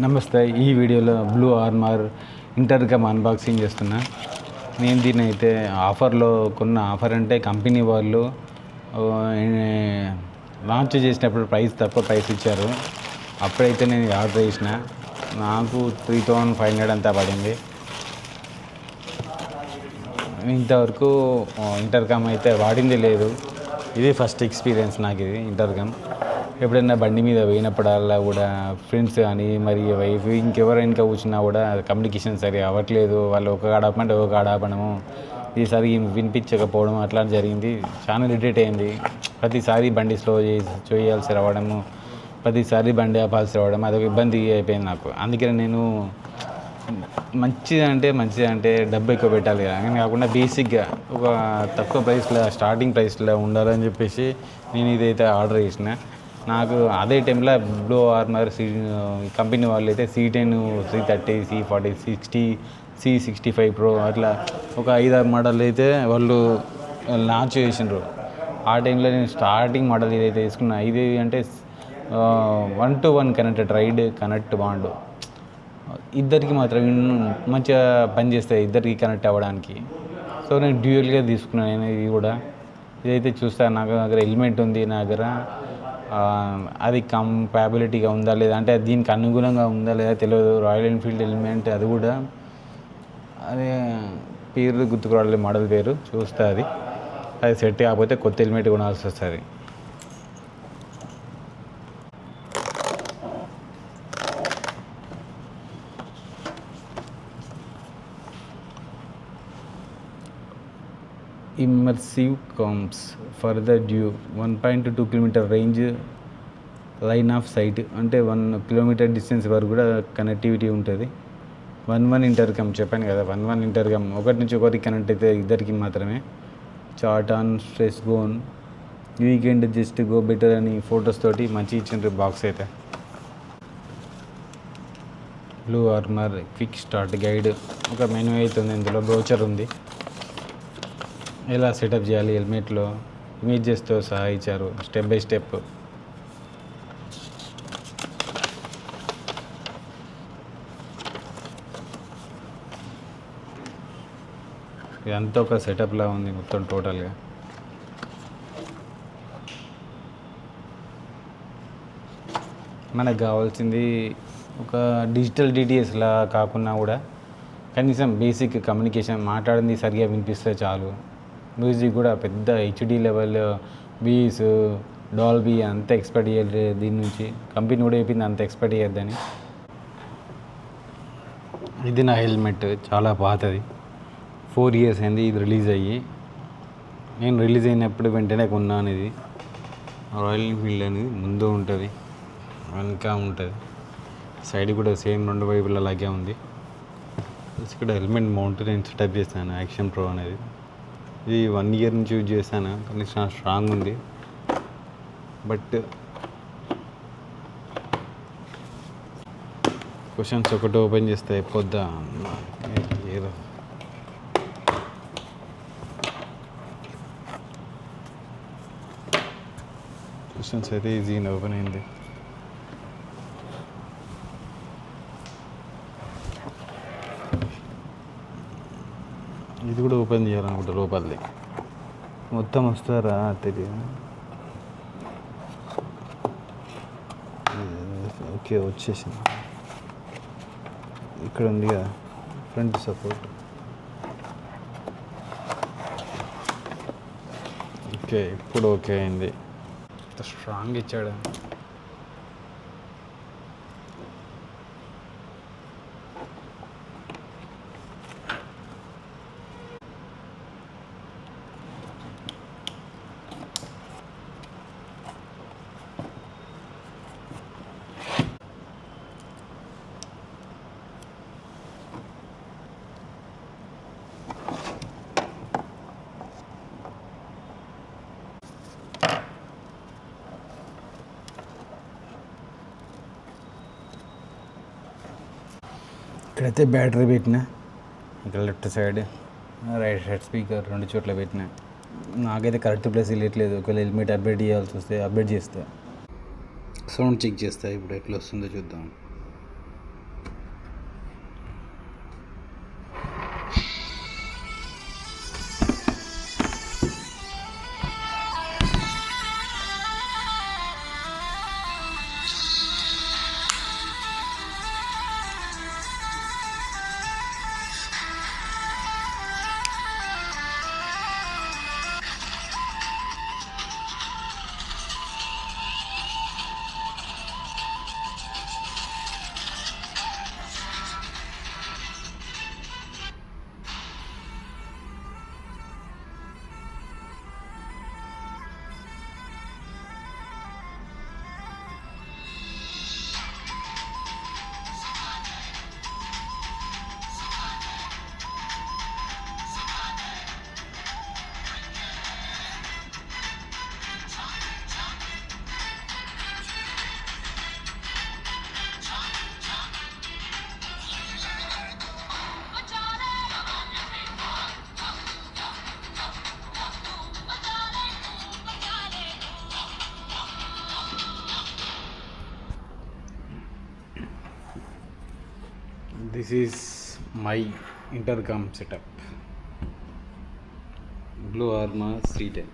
నమస్తే. ఈ వీడియోలో బ్లూ ఆర్మర్ ఇంటర్కమ్ అన్బాక్సింగ్ చేస్తున్నా. నేను దీన్ని అయితే ఆఫర్లో కొన్న. ఆఫర్ అంటే కంపెనీ వాళ్ళు లాంచ్ చేసినప్పుడు ప్రైస్ ఇచ్చారు. అప్పుడైతే నేను ఆర్డర్ చేసిన. నాకు 3500 అంతా పడింది. ఇంతవరకు ఇంటర్కమ్ అయితే వాడింది లేదు. ఇది ఫస్ట్ ఎక్స్పీరియన్స్ నాకు. ఇది ఇంటర్కమ్ ఎప్పుడైనా బండి మీద పోయినప్పుడల్లా కూడా ఫ్రెండ్స్ కానీ మరి వైఫ్ ఇంకెవరైనా కూర్చున్నా కూడా కమ్యూనికేషన్ సరిగా అవ్వట్లేదు. వాళ్ళు ఒక కాడ ఆపమంటే ఒక కాడ ఆపడము, ఈసారి వినిపించకపోవడం అట్లా జరిగింది. చాలా ఇరిటేట్ అయింది. ప్రతిసారి బండి స్లో చేయాల్సి రావడము, ప్రతిసారి బండి ఆపాల్సి రావడం, అదొక ఇబ్బంది అయిపోయింది నాకు. అందుకని నేను మంచిదంటే డబ్బు ఎక్కువ పెట్టాలి కదా, అని కాకుండా బేసిక్గా ఒక తక్కువ ప్రైస్లో స్టార్టింగ్ ప్రైస్లో ఉండాలని చెప్పేసి నేను ఇదైతే ఆర్డర్ చేసిన. నాకు అదే టైంలో బ్లూ ఆర్మర్ కంపెనీ వాళ్ళు అయితే C10, C30, C40, C65 Pro అట్లా ఒక 5-6 మోడల్ అయితే వాళ్ళు లాంచ్ చేసిండ్రు. ఆ టైంలో నేను స్టార్టింగ్ మోడల్ ఇదైతే తీసుకున్నా. ఇది అంటే 1-to-1 కనెక్ట్ బాండ్ ఇద్దరికి మాత్రం మంచిగా పనిచేస్తాయి, ఇద్దరికి కనెక్ట్ అవ్వడానికి. సో నేను డ్యూయల్గా తీసుకున్నాను. ఇది కూడా ఇదైతే చూస్తాను. నాకు దగ్గర హెల్మెట్ ఉంది, నా దగ్గర అది కంపాబిలిటీగా ఉందా లేదా, అంటే దీనికి అనుగుణంగా ఉందా లేదా తెలియదు. రాయల్ ఎన్ఫీల్డ్ హెల్మెట్, అది కూడా అదే పేరు గుర్తుకు రాలేదు, మోడల్ పేరు. చూస్తే అది సెట్ కాకపోతే కొత్త హెల్మెట్ కొనాల్సి వస్తుంది. Immersive comms for the duo 1.2 km range line of sight, అంటే 1 km డిస్టెన్స్ వరకు కూడా కనెక్టివిటీ ఉంటుంది. 1-1 ఇంటర్కమ్ చెప్పాను కదా, 1-1 ఇంటర్కమ్ ఒకటి నుంచి ఒకరికి కనెక్ట్ అయితే ఇద్దరికి మాత్రమే. Chat on stress gone weekend just go better అని ఫొటోస్ తోటి మంచి ఇచ్చిండ్రు బాక్స్ అయితే. Blue armour quick start guide, ఒక మెనూ అవుతుంది, ఇందులో బ్రోచర్ ఉంది. ఎలా సెటప్ చేయాలి హెల్మెట్లో ఇమేజెస్తో సహా ఇచ్చారు, స్టెప్ బై స్టెప్. ఇదంతా ఒక సెటప్లా ఉంది మొత్తం టోటల్గా. మనకు కావాల్సింది ఒక డిజిటల్ DTSలా కాకుండా కూడా కనీసం బేసిక్ కమ్యూనికేషన్, మాట్లాడింది సరిగా వినిపిస్తే చాలు. మ్యూజిక్ కూడా పెద్ద HD లెవెల్ బీస్, డాల్బీ అంత ఎక్స్పెక్ట్ చేయలేదు దీని నుంచి. కంపెనీ కూడా చెప్పింది అంత ఎక్స్పెక్ట్ చేయొద్దని. ఇది నా హెల్మెట్, చాలా పాతది, 4 years అయింది ఇది రిలీజ్ అయ్యి. నేను రిలీజ్ అయినప్పుడు వెంటనే కొన్నాను. ఇది రాయల్ ఎన్ఫీల్డ్ అనేది ముందు ఉంటుంది, వెనక ఉంటుంది, సైడ్ కూడా సేమ్ 2 వైపుల అలాగే ఉంది. ఇక్కడ హెల్మెట్ మౌంట్ నేను సెటప్ చేశాను, యాక్షన్ ప్రో అనేది. ఇది 1 year నుంచి యూజ్ చేశాను, కానీ చాలా స్ట్రాంగ్ ఉంది. బట్ క్వశ్చన్స్ ఒకటి ఓపెన్ చేస్తే అయిపోద్దా, ఏదో క్వశ్చన్స్ అయితే ఈజీగా ఓపెన్ అయింది. ఇది కూడా ఓపెన్ చేయాలనుకుంటా, లోపలిది మొత్తం వస్తారా తెలియదు. ఓకే వచ్చేసింది. ఇక్కడ ఉంది కదా ఫ్రంట్ సపోర్ట్. ఓకే ఇప్పుడు ఓకే అయింది. స్ట్రాంగ్ ఇచ్చాడు. ఇక్కడైతే బ్యాటరీ పెట్టిన, ఇక్కడ left side, right side speaker 2 చోట్ల పెట్టిన. నాకైతే కరెక్ట్ ప్లేస్ వెళ్ళట్లేదు. ఒకవేళ హెల్మెట్ అప్డేట్ చేయాల్సి వస్తే అప్డేట్ చేస్తా. సౌండ్ చెక్ చేస్తా ఇప్పుడు ఎట్లా వస్తుందో చూద్దాం. This is my intercom setup BluArmor C10.